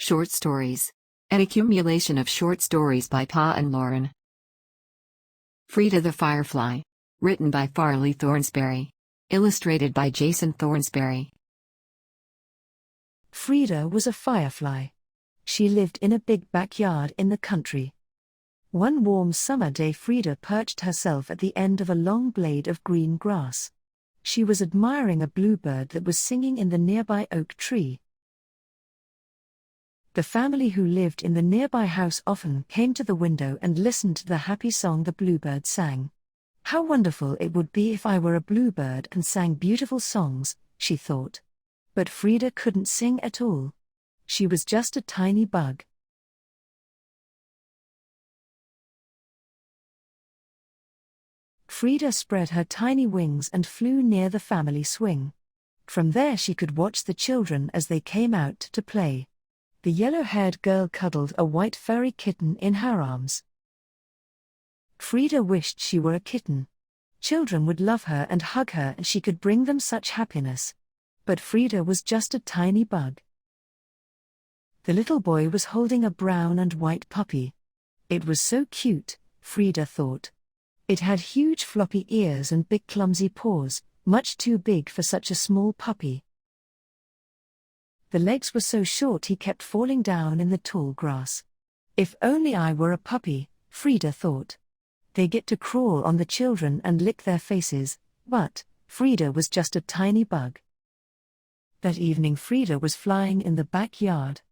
Short stories. An accumulation of short stories by Pa and Lauren. Freida the Firefly. Written by Farley Thornsberry. Illustrated by Jason Thornsberry. Freida was a firefly. She lived in a big backyard in the country. One warm summer day, Freida perched herself at the end of a long blade of green grass. She was admiring a bluebird that was singing in the nearby oak tree. The family who lived in the nearby house often came to the window and listened to the happy song the bluebird sang. How wonderful it would be if I were a bluebird and sang beautiful songs, she thought. But Freida couldn't sing at all. She was just a tiny bug. Freida spread her tiny wings and flew near the family swing. From there she could watch the children as they came out to play. The yellow-haired girl cuddled a white furry kitten in her arms. Freida wished she were a kitten. Children would love her and hug her, and she could bring them such happiness. But Freida was just a tiny bug. The little boy was holding a brown and white puppy. It was so cute, Freida thought. It had huge floppy ears and big clumsy paws, much too big for such a small puppy. The legs were so short he kept falling down in the tall grass. If only I were a puppy, Freida thought. They get to crawl on the children and lick their faces, but Freida was just a tiny bug. That evening Freida was flying in the backyard.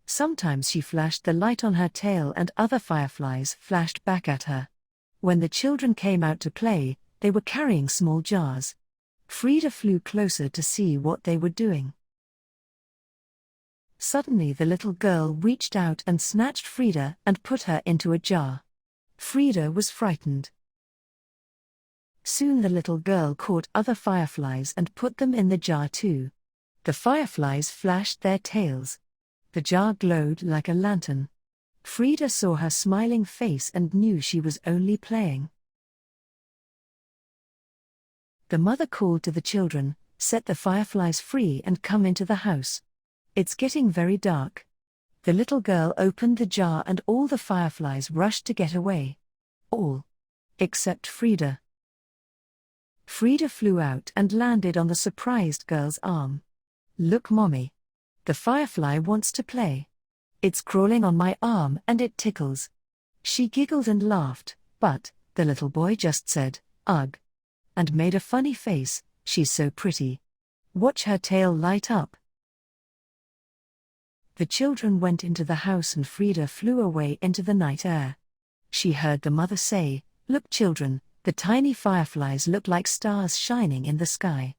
Sometimes she flashed the light on her tail and other fireflies flashed back at her. When the children came out to play, they were carrying small jars. Freida flew closer to see what they were doing. Suddenly the little girl reached out and snatched Freida and put her into a jar. Freida was frightened. Soon the little girl caught other fireflies and put them in the jar too. The fireflies flashed their tails. The jar glowed like a lantern. Freida saw her smiling face and knew she was only playing. The mother called to the children, "Set the fireflies free and come into the house. It's getting very dark." The little girl opened the jar and all the fireflies rushed to get away. All. Except Freida. Freida flew out and landed on the surprised girl's arm. "Look, Mommy. The firefly wants to play. It's crawling on my arm and it tickles." She giggled and laughed, but the little boy just said, "Ugh," and made a funny face. "She's so pretty. Watch her tail light up." The children went into the house and Freida flew away into the night air. She heard the mother say, "Look, children, the tiny fireflies look like stars shining in the sky.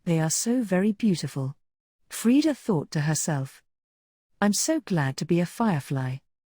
They are so very beautiful." Freida thought to herself, "I'm so glad to be a firefly."